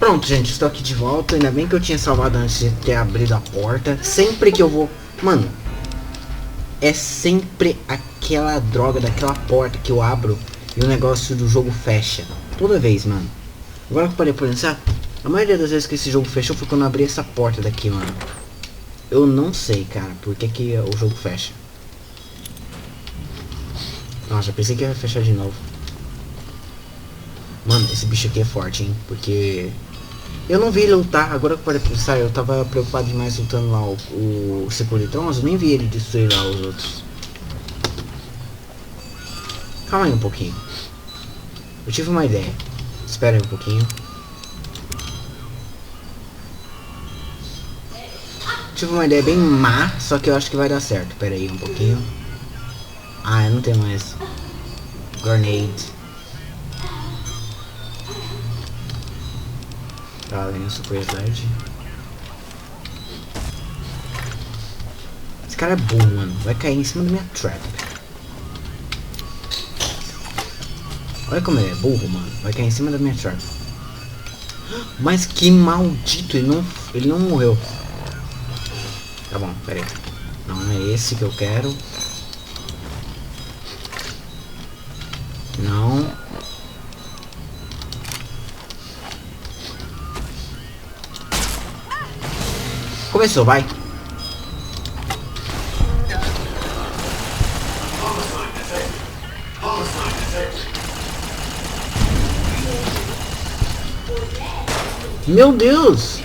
Pronto, gente, estou aqui de volta. Ainda bem que eu tinha salvado antes de ter abrido a porta. Sempre que eu vou... Mano, é sempre aquela droga daquela porta que eu abro e o negócio do jogo fecha. Toda vez, mano. Agora que eu parei por pensar, a maioria das vezes que esse jogo fechou foi quando eu abri essa porta daqui, mano. Eu não sei, cara, por que que o jogo fecha. Nossa, pensei que ia fechar de novo. Mano, esse bicho aqui é forte, hein? Porque... eu não vi ele lutar, agora que eu parei pra pensar, eu tava preocupado demais lutando lá o Securitrons, eu nem vi ele destruir lá os outros. Calma aí um pouquinho. Eu tive uma ideia. Espera aí um pouquinho. Tive uma ideia bem má, só que eu acho que vai dar certo. Pera aí um pouquinho. Ah, eu não tenho mais. Grenade. Tá, vem o Super Sled. Esse cara é burro, mano. Vai cair em cima da minha trap. Olha como ele é burro, mano. Vai cair em cima da minha trap. Mas que maldito. Ele não morreu. Tá bom, pera aí. Não é esse que eu quero. Não. Começou, vai. Meu Deus!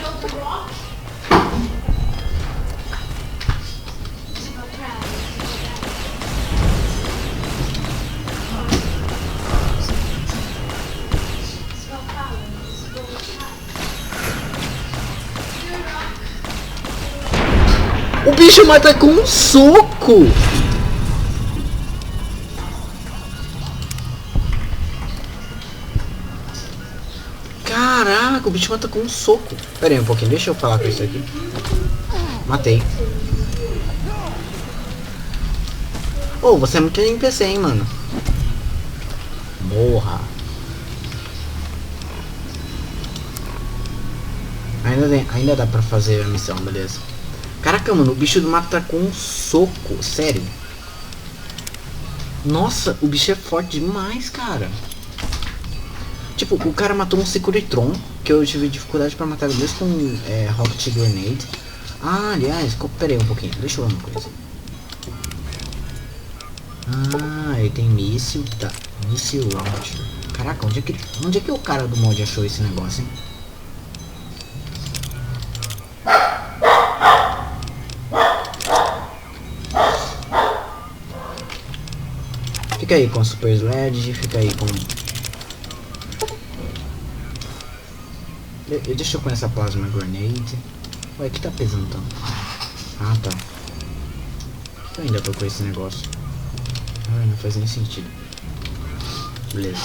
O bicho mata com um soco! Caraca, o bicho mata com um soco. Pera aí um pouquinho, deixa eu falar com isso aqui. Matei. Oh, você é muito NPC, hein, mano. Morra. Ainda dá pra fazer a missão, beleza. Caraca, mano, o bicho do mato tá com um soco, sério. Nossa, o bicho é forte demais, cara. Tipo, o cara matou um Securitron, que eu tive dificuldade pra matar mesmo com Rocket Grenade. Ah, aliás, pera aí um pouquinho, deixa eu ver uma coisa. Ah, ele tem míssil, tá. Míssil launcher. Caraca, onde é que o cara do mod achou esse negócio, hein? Fica aí com Super Sled, fica aí com... Deixa eu com essa Plasma Grenade. Ué, que tá pesando tanto? Ah, tá. Eu ainda tô com esse negócio. Ah, não faz nem sentido. Beleza.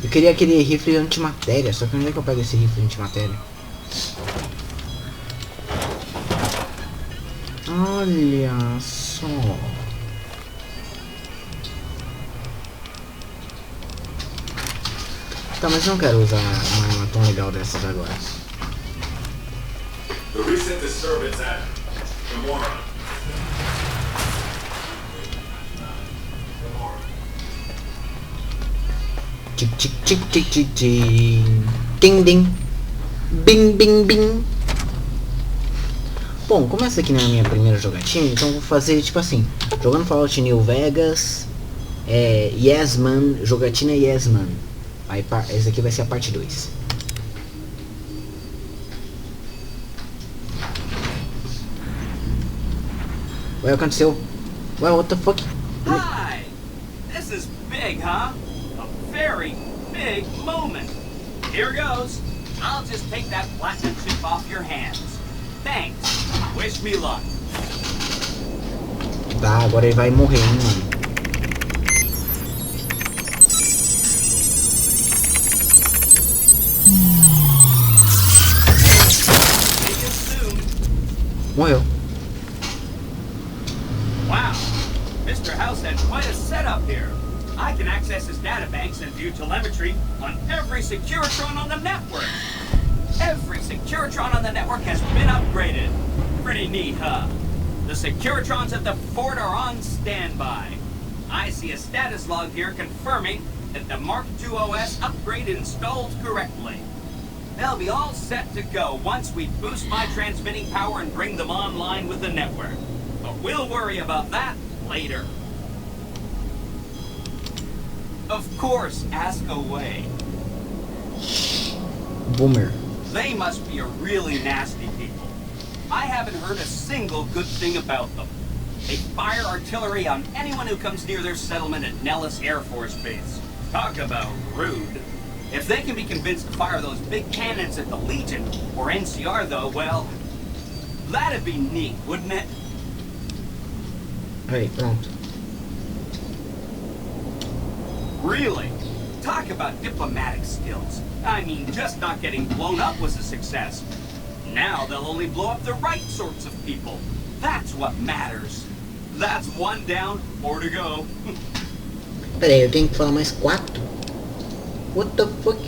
Eu queria aquele rifle antimatéria, só que onde é que eu pego esse rifle antimatéria? Olha só. Tá, mas eu não quero usar uma arma tão legal dessas agora. The recent disturbance at Gamora. Tic tic tic tic tic tic. Ding ding. Bing bing bing. Bom, como essa aqui não é a minha primeira jogatina, então eu vou fazer tipo assim, jogando Fallout New Vegas, Yes Man, jogatina Yes Man. Aí essa aqui vai ser a parte 2. Ué, aconteceu? Ué, what the fuck? Hi! This is big, huh? A very big moment. Here goes. I'll just take that platinum chip off your hands. Thanks. Wish me luck. Tá, agora ele vai morrer, hein, mano. Morreu. Wow. Mr. House had quite a setup here. I can access his databanks and view telemetry. telemetry on every Securitron on the network. Every Securitron on the network has been upgraded. Pretty neat, huh? The Securitrons at the fort are on standby. I see a status log here confirming that the Mark II OS upgrade installed correctly. They'll be all set to go once we boost my transmitting power and bring them online with the network. But we'll worry about that later. Of course, ask away. Boomer. They must be a really nasty people. I haven't heard a single good thing about them. They fire artillery on anyone who comes near their settlement at Nellis Air Force Base. Talk about rude. If they can be convinced to fire those big cannons at the Legion, or NCR though, well, that'd be neat, wouldn't it? Aí, pronto. Really? Talk about diplomatic skills. I mean, just not getting blown up was a success. Now they'll only blow up the right sorts of people. That's what matters. That's one down, more to go. Pera aí, eu tenho que falar mais 4? What the fuck?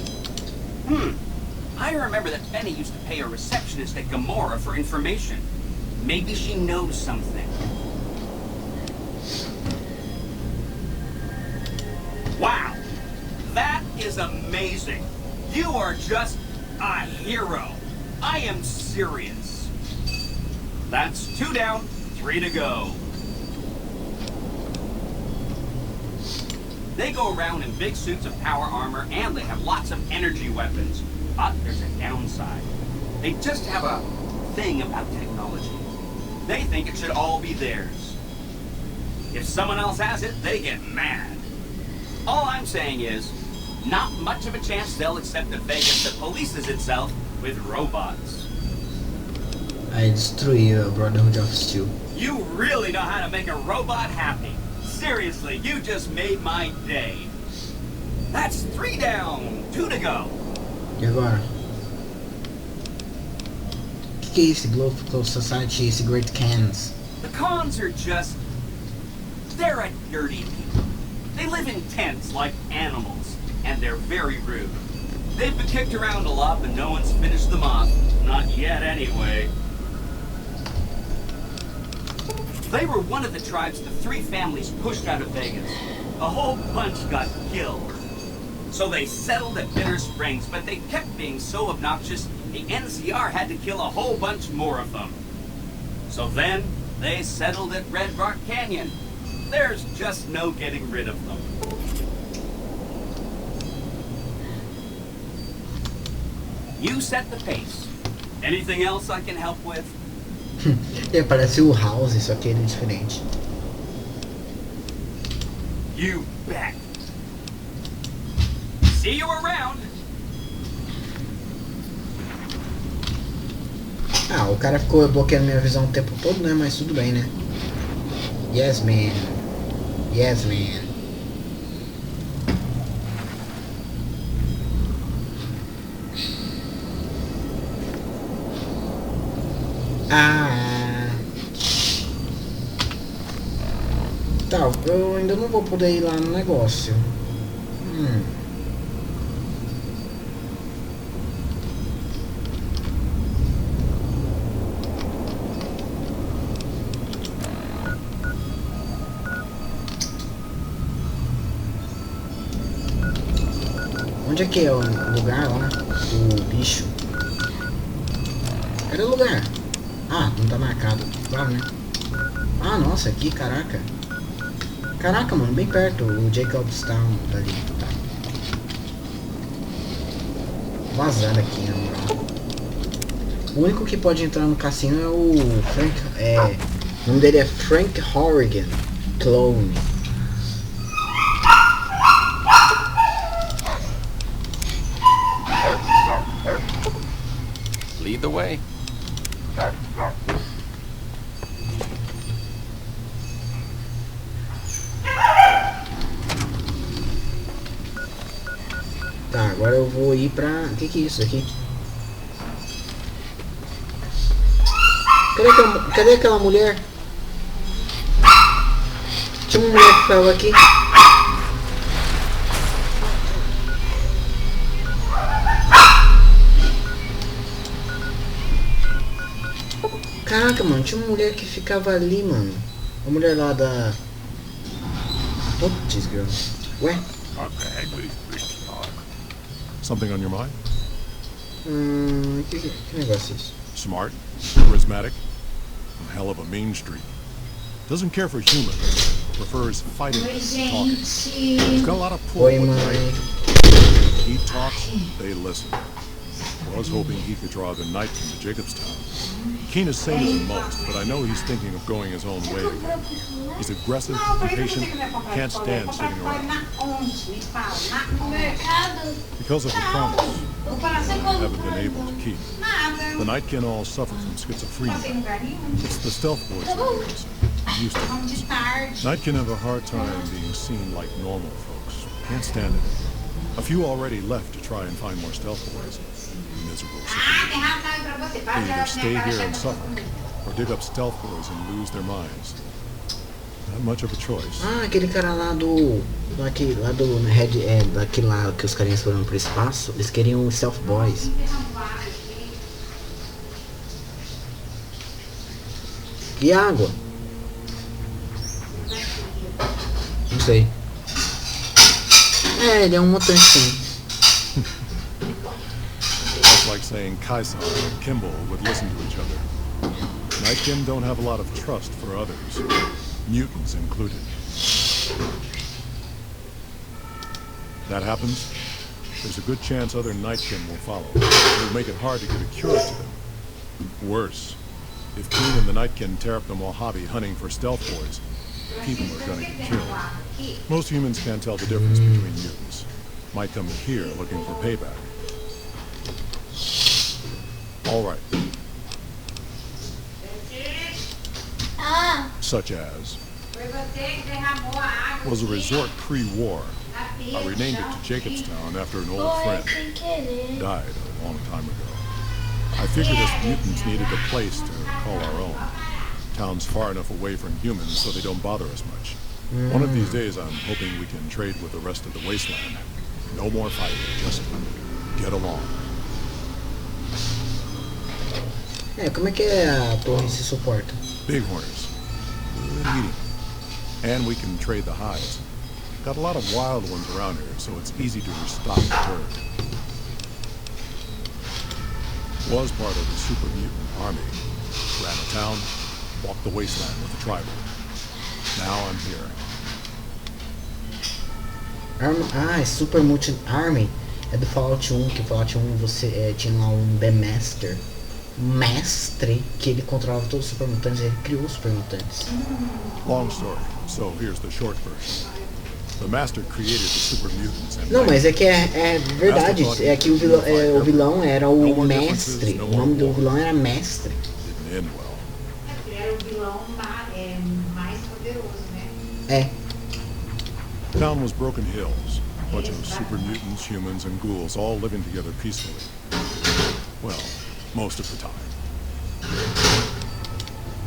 I remember that Benny used to pay a receptionist at Gamora for information. Maybe she knows something. Wow! That is amazing! You are just a hero! I am serious. That's 2 down, 3 to go. They go around in big suits of power armor and they have lots of energy weapons. But there's a downside. They just have a thing about technology. They think it should all be theirs. If someone else has it, they get mad. All I'm saying is, not much of a chance they'll accept a Vegas that polices itself with robots. Aí destruiu a Brotherhood of Steel. You really know how to make a robot happy. Seriously, you just made my day. That's 3 down, 2 to go. E agora? Que é esse Global Society, esse Great Cans? The cons are just... they're a dirty people. They live in tents like animals, and they're very rude. They've been kicked around a lot, but no one's finished them off. Not yet, anyway. They were one of the tribes the 3 families pushed out of Vegas. A whole bunch got killed. So they settled at Bitter Springs, but they kept being so obnoxious, the NCR had to kill a whole bunch more of them. So then, they settled at Red Rock Canyon. There's just no getting rid of them. You set the pace. Anything else I can help with? É, parece o House, só que ele é diferente. You bet. See you around. Ah, o cara ficou bloqueando minha visão o tempo todo, né? Mas tudo bem, né? Yes, man. Yes, man. Ah. Tá, eu ainda não vou poder ir lá no negócio. Onde é que é o lugar lá? O bicho. Cadê o lugar? Ah, não tá marcado. Claro, né? Ah, nossa, aqui, caraca. Caraca, mano, bem perto. O Jacobstown ali. Tá. Vazar aqui, na moral. O único que pode entrar no cassino é o Frank. O nome dele é Frank Horrigan. Clone. Lead the way. Tá, agora eu vou ir pra... O que é isso aqui? Cadê aquela mulher? Tinha uma mulher que tava aqui. Caraca, mano, tinha uma mulher que ficava ali, mano. A mulher lá da... Putz, girl. Ué? Something on your mind? Que negócio é isso? Smart, charismatic, a hell of a mean streak. Doesn't care for humans. Prefers fighting and talking. He's got a lot of pull Oi, with mãe. Night. He talks, they listen. Was hoping he could draw the Nightkin to Jacobstown. Keen is saner than most, but I know he's thinking of going his own way again. He's aggressive, impatient, can't stand sitting around. Because of the promise, I haven't been able to keep. The Nightkin all suffer from schizophrenia. It's the stealth boys that do this. Used to. Nightkin have a hard time being seen like normal folks. Can't stand it. A few already left to try and find more stealth boys. Miserable situation. They either stay here and suffer, or dig up stealth boys and lose their minds. Not much of a choice. Ah, aquele cara lá do... Lá do Red... daquele lá que os carinhas foram pro espaço. Eles queriam stealth boys. E água? Não sei. É, ele é um mutante sim. It's like saying Kaisar and Kimball would listen to each other. Nightkin don't have a lot of trust for others, mutants included. That happens, there's a good chance other Nightkin will follow. It'll make it hard to get a cure to them. Worse, if Keen and the Nightkin tear up the Mojave hunting for stealth boys, people are gonna get killed. Most humans can't tell the difference between mutants. Might come here looking for payback. All right. Such as was a resort pre-war. I renamed it to Jacobstown after an old friend. Died a long time ago. I figured us mutants needed a place to call our own. Town's far enough away from humans so they don't bother us much. One of these days I'm hoping we can trade with the rest of the wasteland. No more fighting, just get along. Como é que a torre se suporta? Bighorners. Good eating. And we can trade the hides. Got a lot of wild ones around here, so it's easy to restock the herd. Was part of the super mutant army. Ran a town, walked the wasteland with the tribal. Now I'm here. É Super Mutant Army. É do Fallout 1, que o Fallout 1 você tinha lá um The Master. Mestre, que ele controlava todos os super mutantes, ele criou os super mutantes. Long story, so here's the short version. The Master created the super mutants and Não, mas é que é verdade, é que o vilão era o Mestre, o nome do vilão era Mestre. Didn't end well. Ele era o vilão mais poderoso, né? É. Town was Broken Hills. A bunch of super mutants, humans, and ghouls all living together peacefully. Well, most of the time.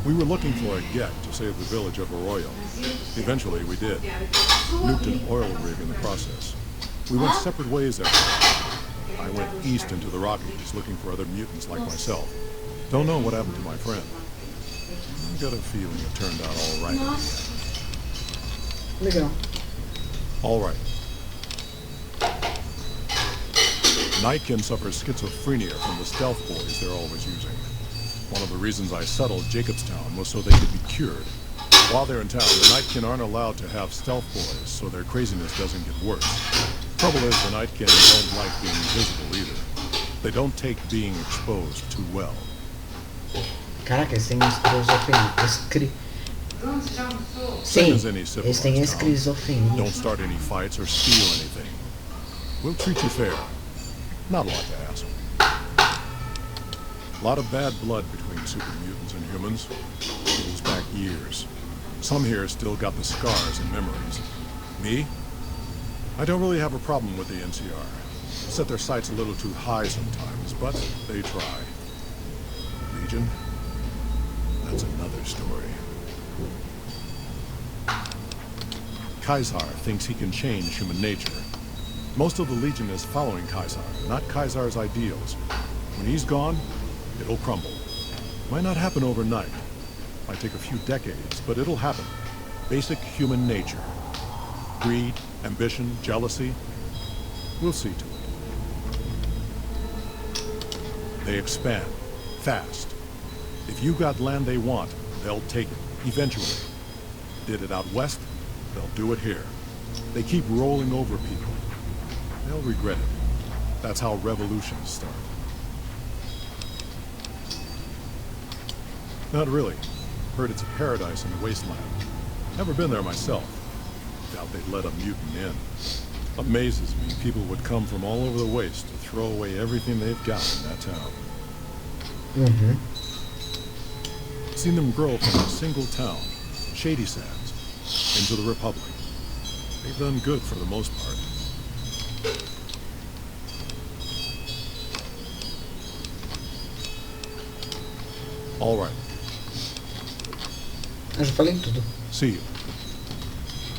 We were looking for a get to save the village of Arroyo. Eventually, we did. Nuked an oil rig in the process. We went separate ways after that. I went east into the Rockies looking for other mutants like myself. Don't know what happened to my friend. I got a feeling it turned out all right. Legal. All right. Nightkin suffers schizophrenia from the stealth boys they're always using. One of the reasons I settled Jacobstown was so they could be cured. While they're in town, the Nightkin aren't allowed to have stealth boys, so their craziness doesn't get worse. Trouble is, the Nightkin don't like being visible either. They don't take being exposed too well. Caraca, eles têm esquizofrenia. Sim, eles têm esquizofrenia. Don't start any fights or steal anything. We'll treat you fair. Not a lot to ask. A lot of bad blood between super mutants and humans. Goes back years. Some here still got the scars and memories. Me? I don't really have a problem with the NCR. Set their sights a little too high sometimes, but they try. Legion? That's another story. Kaisar thinks he can change human nature. Most of the Legion is following Kaisar, not Kaisar's ideals. When he's gone, it'll crumble. Might not happen overnight. Might take a few decades, but it'll happen. Basic human nature. Greed, ambition, jealousy. We'll see to it. They expand. Fast. If you got land they want, they'll take it. Eventually. Did it out west, they'll do it here. They keep rolling over people. They'll regret it. That's how revolutions start. Not really. Heard it's a paradise in the wasteland. Never been there myself. Doubt they'd let a mutant in. Amazes me people would come from all over the waste to throw away everything they've got in that town. Uhum. Seen them grow from a single town, Shady Sands, into the Republic. They've done good for the most part. All right. Eu já falei tudo. See you.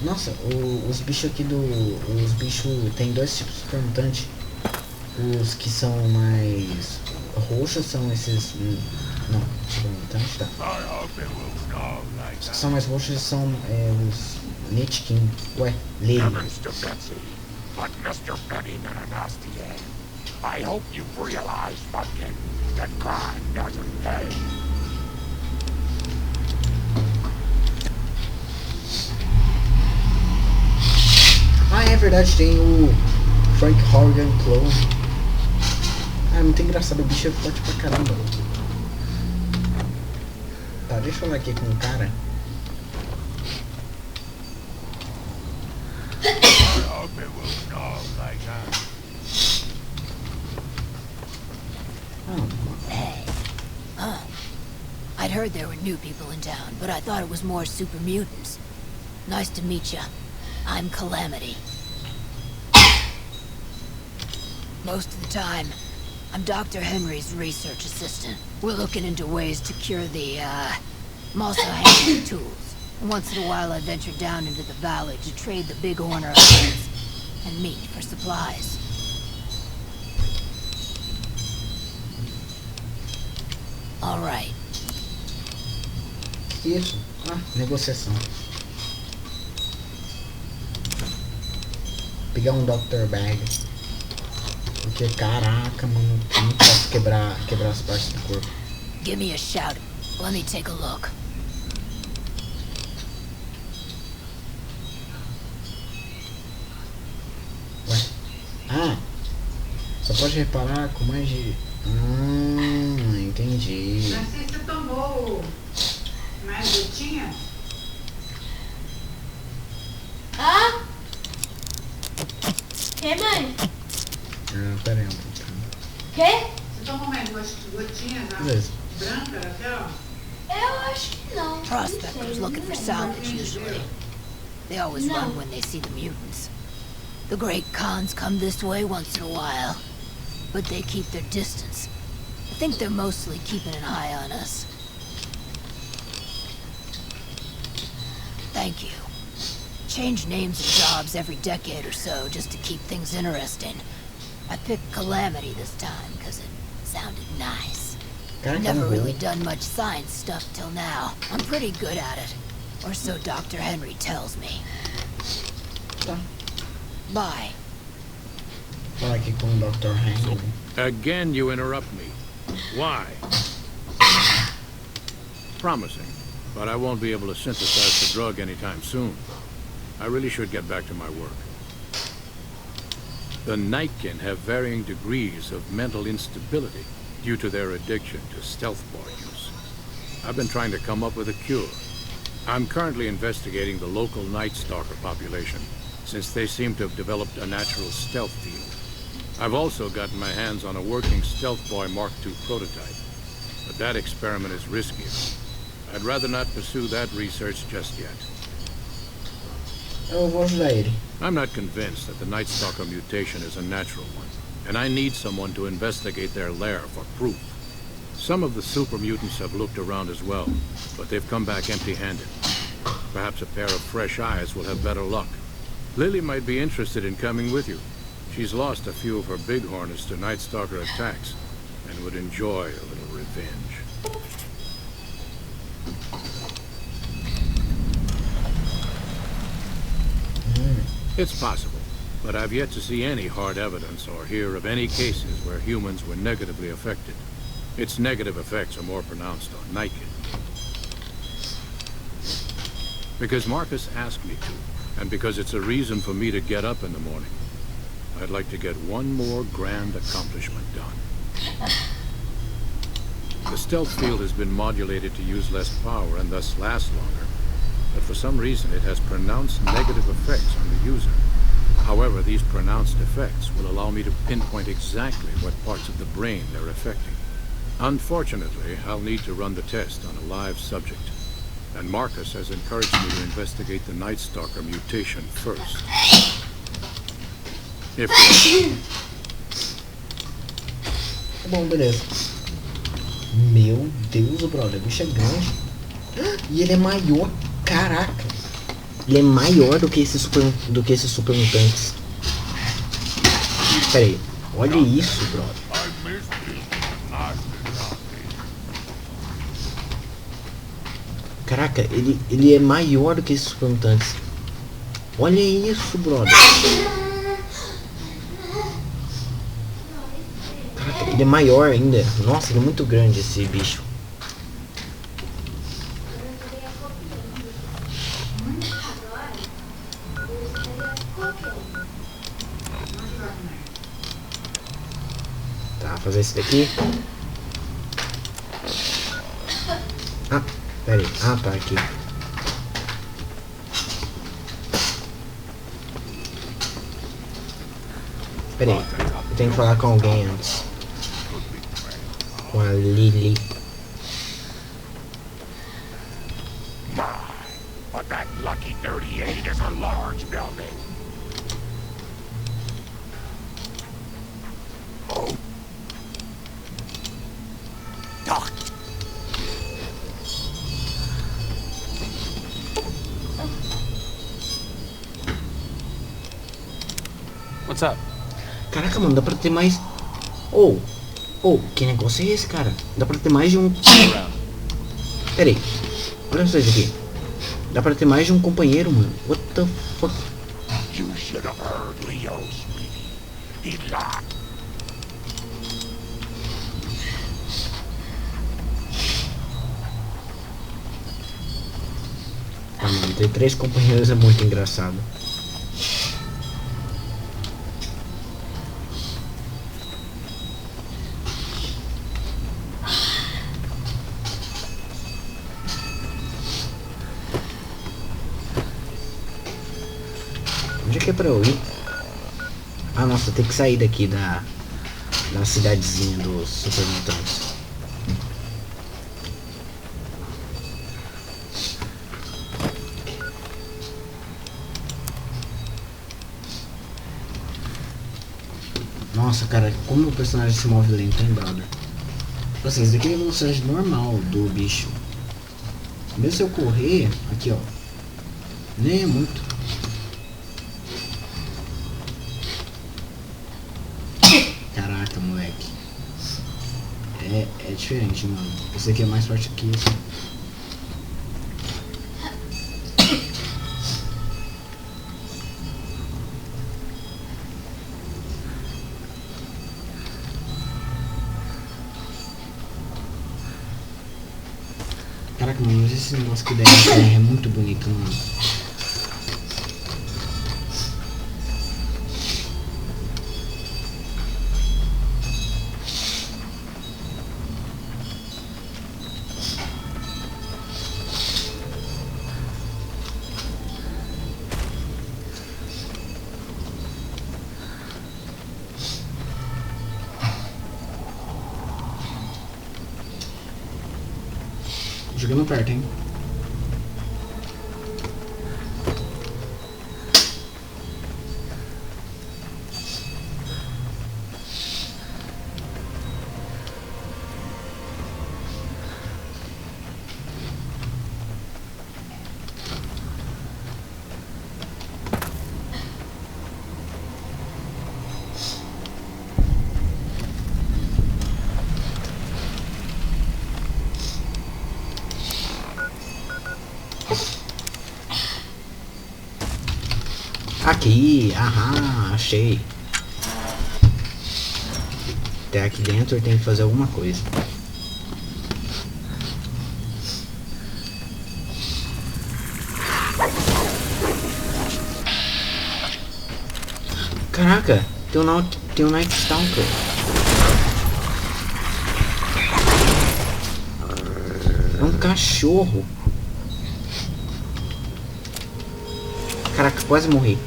Nossa, os bichos aqui do... Os bichos... Tem dois tipos de super mutante. Os que são mais... roxos são esses... Não, super mutante, tá. Os que são mais roxos são os... Nitkin. Ué, Lily. Mr. Betsy, but Mr. Benny Nananastier, I hope you've realized, Pumpkin, that crime doesn't pay. Ah, é verdade, tem o Frank Horrigan Clone. Ah, é muito engraçado, o bicho é forte pra caramba. Tá, deixa eu falar aqui com o cara. I'd heard there were new people in town, but I thought it was more super mutants. Nice to meet ya. I'm Calamity. Most of the time, I'm Dr. Henry's research assistant. We're looking into ways to cure the, I'm also handling tools. Once in a while I venture down into the valley to trade the bighorn herbs and meat for supplies. All right. Isso. Ah, negociação. Pegar um Dr. Bag. Porque caraca, mano, eu não posso quebrar as partes do corpo. Give me a shout. Let me take a look. Ué. Ah! Só pode reparar com mais de... entendi. Mas se você tomou mais gotinha? Ah? Que, mãe? Ah, pera aí um pouquinho. Que? Você tomou mais gotinhas Beleza. branca daquela? Eu acho que não. Prospectors looking for salvage, usually. They always No. run when they see the mutants. The great Khans come this way once in a while, but they keep their distance. I think they're mostly keeping an eye on us. Thank you. Change names and jobs every decade or so just to keep things interesting. I picked Calamity this time because it sounded nice. Caraca, Never não really vou. done much science stuff till now. I'm pretty good at it. Or so Dr. Henry tells me. Tá. Bye. Falar aqui com o Dr. Henry. Again, you interrupt me. Why? Promising, but I won't be able to synthesize the drug anytime soon. I really should get back to my work. The Nightkin have varying degrees of mental instability due to their addiction to stealth boy use. I've been trying to come up with a cure. I'm currently investigating the local Night Stalker population, since they seem to have developed a natural stealth field. I've also gotten my hands on a working Stealth Boy Mark II prototype, but that experiment is riskier. I'd rather not pursue that research just yet. Eu vou ajudar ele. I'm not convinced that the Night Stalker mutation is a natural one, and I need someone to investigate their lair for proof. Some of the super mutants have looked around as well, but they've come back empty-handed. Perhaps a pair of fresh eyes will have better luck. Lily might be interested in coming with you. She's lost a few of her bighorns to Night Stalker attacks, and would enjoy a little revenge. It's possible, but I've yet to see any hard evidence or hear of any cases where humans were negatively affected. Its negative effects are more pronounced on Nightkin. Because Marcus asked me to, and because it's a reason for me to get up in the morning, I'd like to get one more grand accomplishment done. The stealth field has been modulated to use less power and thus last longer, but for some reason it has pronounced negative effects on the user. However, these pronounced effects will allow me to pinpoint exactly what parts of the brain they're affecting. Unfortunately, I'll need to run the test on a live subject, and Marcus has encouraged me to investigate the Night Stalker mutation first. If Bom, beleza. Meu Deus, brother, o bicho é grande. E ele é maior, caraca. Ele é maior do que esses super mutantes. Pera aí, olha isso, brother. Caraca, ele é maior do que esses super mutantes. Olha isso, brother. Caraca, ele é maior ainda. Nossa, ele é muito grande esse bicho. Tá, fazer esse daqui. Ah, pera aí. Ah, tá aqui. Pera aí. Eu tenho que falar com alguém antes. Com a Lily. But that lucky 38 is a large building. Oh. Doc. What's up? Caraca, mano, dá pra ter mais... Oh, que negócio é esse, cara? Dá pra ter mais de um... Pera aí. Olha só isso aqui. Dá pra ter mais de um companheiro, mano. What the fuck? You should have heard Leo, sweetie. He lied. Ah, mano, ter 3 companheiros é muito engraçado. Onde é que é pra eu ir? Ah, nossa, tem que sair daqui da cidadezinha dos super mutantes. Nossa, cara, como o personagem se move lento, hein, brother? Tipo assim, isso daqui é a velocidade normal do bicho. Mesmo se eu correr, aqui ó, nem é muito. Caraca, moleque. É diferente, mano. Esse aqui é mais forte que esse. Caraca, mano, mas esse negócio que deve é muito bonito, mano. Chegando perto, hein? aqui. Aham, achei. Até aqui dentro tem que fazer alguma coisa. Caraca, tem um Night Stalker. É um cachorro. Caraca, quase morri.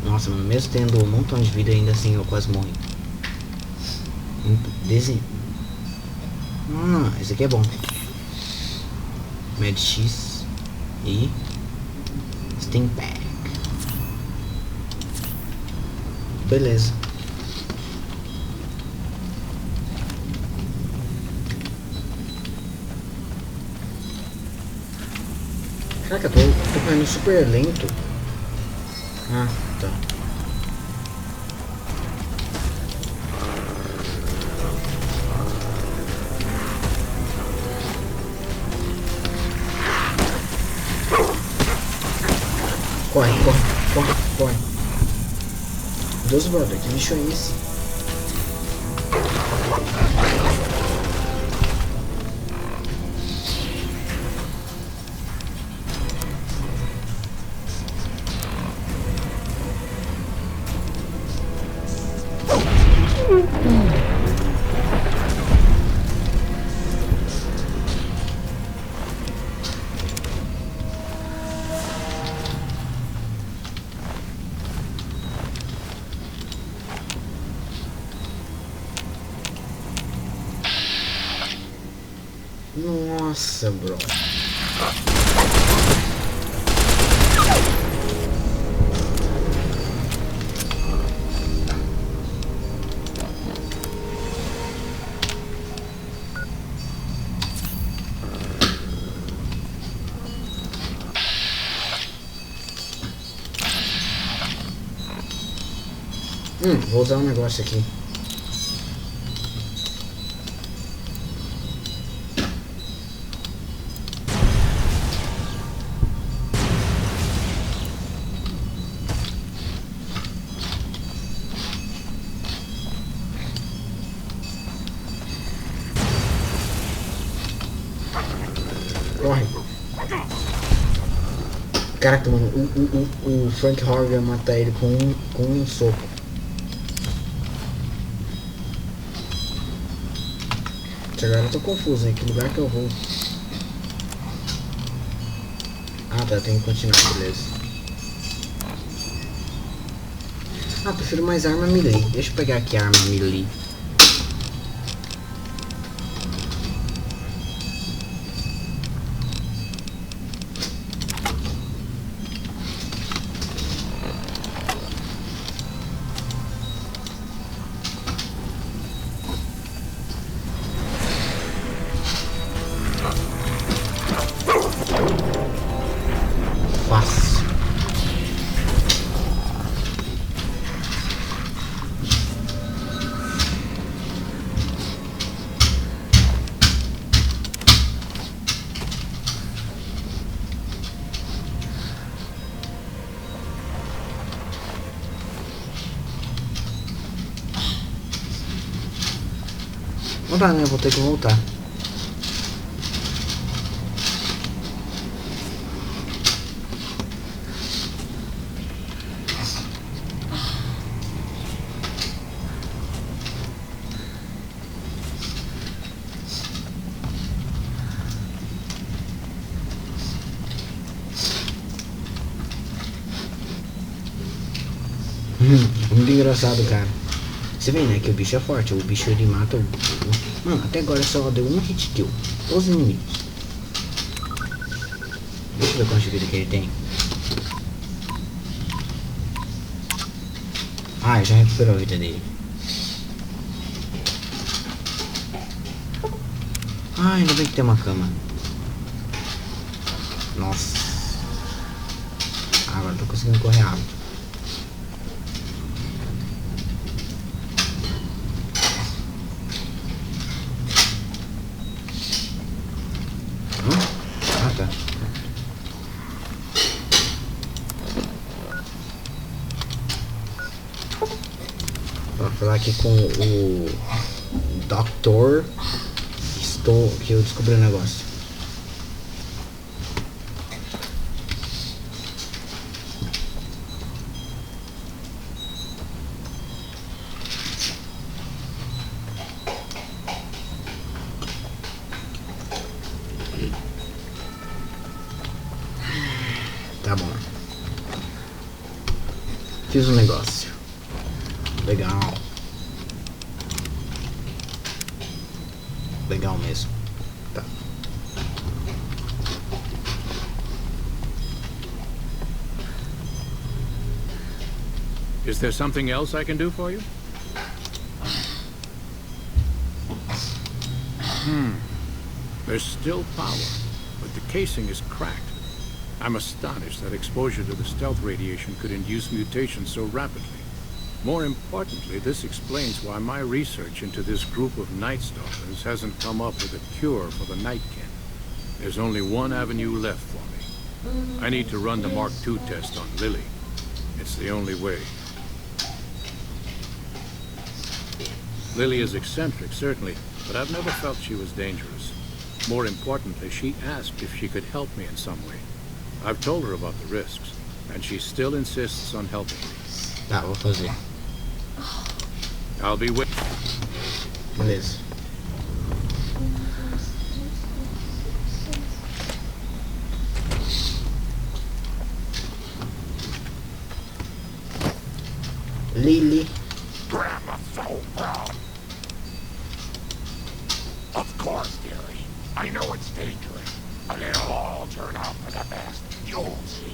Nossa, mano, mesmo tendo um montão de vida, ainda assim eu quase morri. Esse aqui é bom. Med X e Steam Pack. Beleza. Caraca, eu tô correndo super lento. Ah, tá. Corre, corre, corre, corre. Deus, brother, que bicho é esse? Nossa, bro. Vou usar um negócio aqui. Corre. Caraca, mano, o Frank Horrigan mata ele com um soco. Agora eu tô confuso, em que lugar que eu vou? Ah tá, tem que continuar, beleza. Ah, prefiro mais arma melee. Deixa eu pegar aqui a arma melee. Fácil. Não dá, né? Eu vou ter que voltar. Muito engraçado, cara. Você vê, né, que o bicho é forte. O bicho, ele mata o... Mano, até agora só deu um hit kill. 12 inimigos. Deixa eu ver quanto de vida que ele tem. Ah, já recuperou a vida dele. Ah, ainda bem que tem uma cama. Nossa. Agora eu tô conseguindo correr rápido. Ah, tá. Vou falar aqui com o Doctor. Que eu descobri um negócio. Tá bom. Fiz um negócio. Legal. Legal mesmo. Tá. Is there something else I can do for you? There's still power, but the casing is cracked. I'm astonished that exposure to the stealth radiation could induce mutations so rapidly. More importantly, this explains why my research into this group of Night Stalkers hasn't come up with a cure for the Nightkin. There's only one avenue left for me. I need to run the Mark II test on Lily. It's the only way. Lily is eccentric, certainly, but I've never felt she was dangerous. More importantly, she asked if she could help me in some way. I've told her about the risks, and she still insists on helping me. Tá, vou fazer. I'll be with. Beleza. Lily. Grandma's so proud. Of course, dearie. I know it's dangerous, but it'll all turn out for the best. You'll see.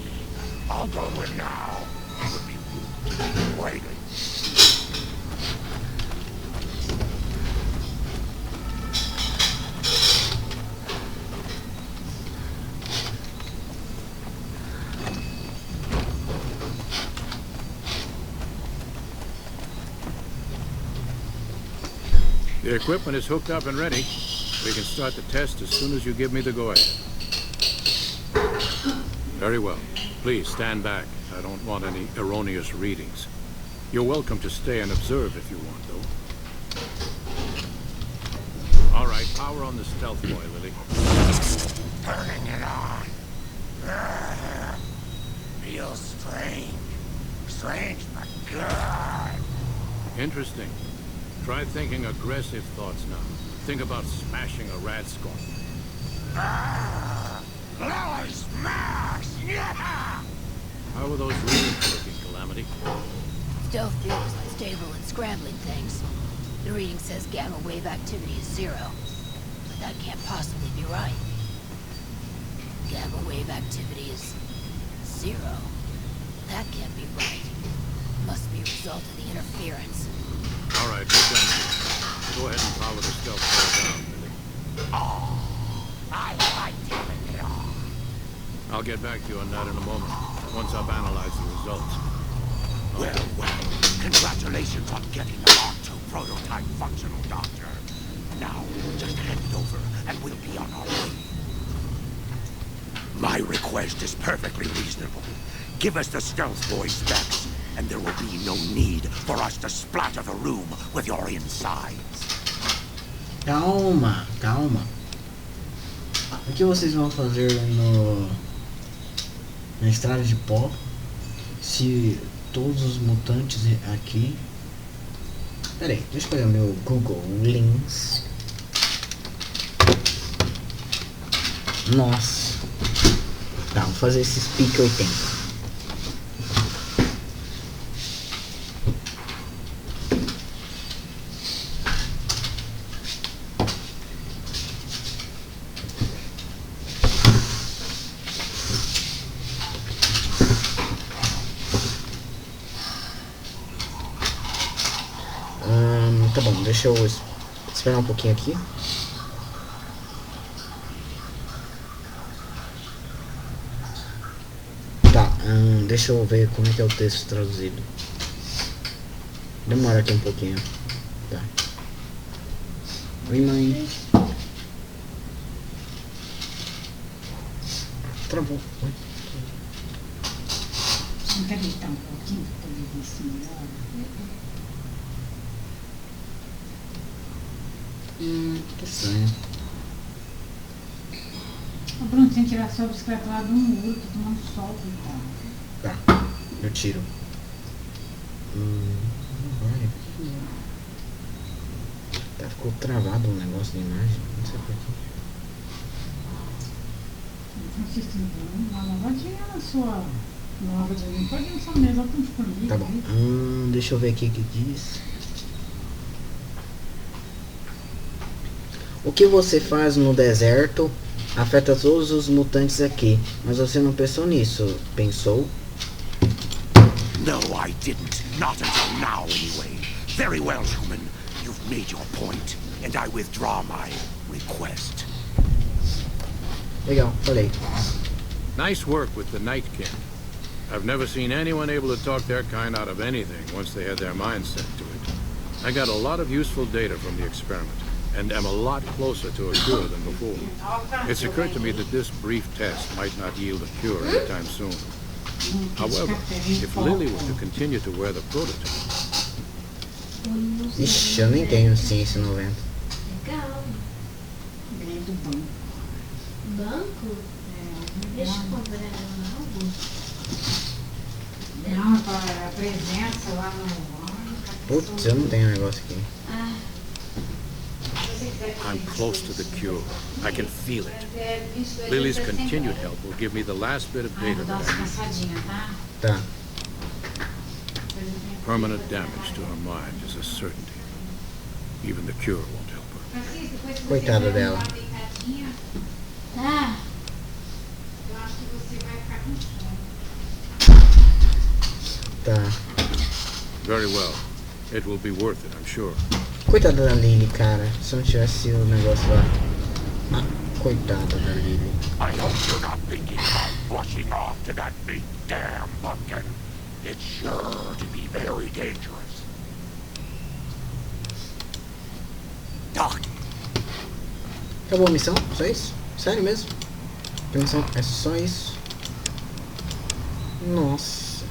I'll go in now. It would be rude to keep waiting. The equipment is hooked up and ready. We can start the test as soon as you give me the go-ahead. Very well. Please stand back. I don't want any erroneous readings. You're welcome to stay and observe if you want, though. All right, power on the stealth boy, Lily. Turning it on. Feels strange. Strange, but good. Interesting. Try thinking aggressive thoughts now. Think about smashing a rat skull. Lily smash! Yeah! How are those readings looking, Calamity? Stealth field is unstable and scrambling things. The reading says gamma wave activity is 0. But that can't possibly be right. Gamma wave activity is 0. That can't be right. Must be a result of the interference. All right, we're done here. Go ahead and power the stealth boy down, Lily. Oh, I like telling it all. I'll get back to you on that in a moment, once I've analyzed the results. Well, congratulations on getting the Mark II prototype functional, Doctor. Now, just hand it over, and we'll be on our way. My request is perfectly reasonable. Give us the stealth boy specs, and there will be no need for us to splatter the room with your insides. Calma, calma. O que vocês vão fazer na estrada de pó se todos os mutantes aqui... Pera aí, deixa eu pegar meu Google Lens. Nossa. Tá, vou fazer esse speak 80. Tá bom, deixa eu esperar um pouquinho aqui. Tá, deixa eu ver como é que é o texto traduzido. Demora aqui um pouquinho. Tá. Oi, mãe. Travou. Oi. Não quer deitar um pouquinho pra poder ver se melhora? Que estranho. O Bruno tem que tirar sua bicicleta lá do muro, tô tomando sol, cara. Tá, eu tiro. Não vai, por que tá, ficou travado o negócio da imagem, não sei porquê. Francisco, então, não vai tirar a sua nova de mim, pode ir na sua mesa, ela tá disponível. Tá bom, deixa eu ver aqui o que diz. O que você faz no deserto afeta todos os mutantes aqui, mas você não pensou nisso, pensou? No, I didn't. Not until now, anyway. Very well, human. You've made your point, and I withdraw my request. Legal, falei. Nice work with the Nightkin. I've never seen anyone able to talk their kind out of anything once they had their mind set to it. I got a lot of useful data from the experiment, and am a lot closer to a cure than before. It's occurred to me that this brief test might not yield a cure anytime soon. However, if Lily was to continue to wear the prototype... Ixi, eu nem tenho ciência 90. Legal. Ganhei do banco. Banco? Deixa eu comprar algo. Não, para a presença lá no... Putz, eu não tenho negócio aqui. I'm close to the cure. I can feel it. Lily's continued help will give me the last bit of Ai, data vou dar that uma I need. descansadinha, tá? Tá. Permanent damage to her mind is a certainty. Even the cure won't help her. Francisco, depois que Coitada você vai dela. dar uma deitadinha, Ah, eu acho que você vai ficar com sono. Tá. Very well. It will be worth it, I'm sure. Coitada da Lily, cara. Se não tivesse o negócio lá. Ah, coitada da Lily. I hope you're not thinking about rushing off to that big damn pumpkin. It's sure to be very dangerous. Doc, Acabou a missão? Só isso? Sério mesmo? A missão é só isso? Nossa.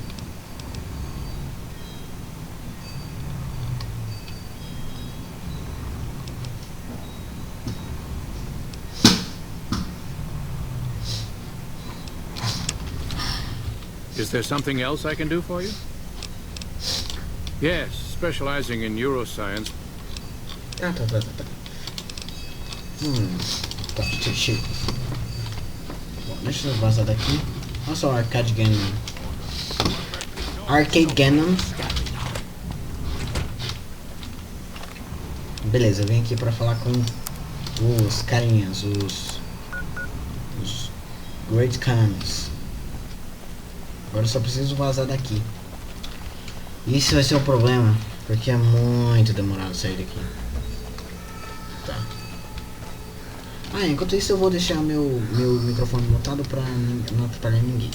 Is there something else I can do for you? Yes, specializing in neuroscience. Tá. Tá, chega. Bom, deixa eu vazar daqui. Olha só o Arcade Gannon. Arcade Gannon. Beleza, eu vim aqui pra falar com os carinhas, os Great Cans. Agora eu só preciso vazar daqui. Isso vai ser o problema, porque é muito demorado sair daqui. Tá. Ah, enquanto isso eu vou deixar meu microfone mutado pra não atrapalhar ninguém.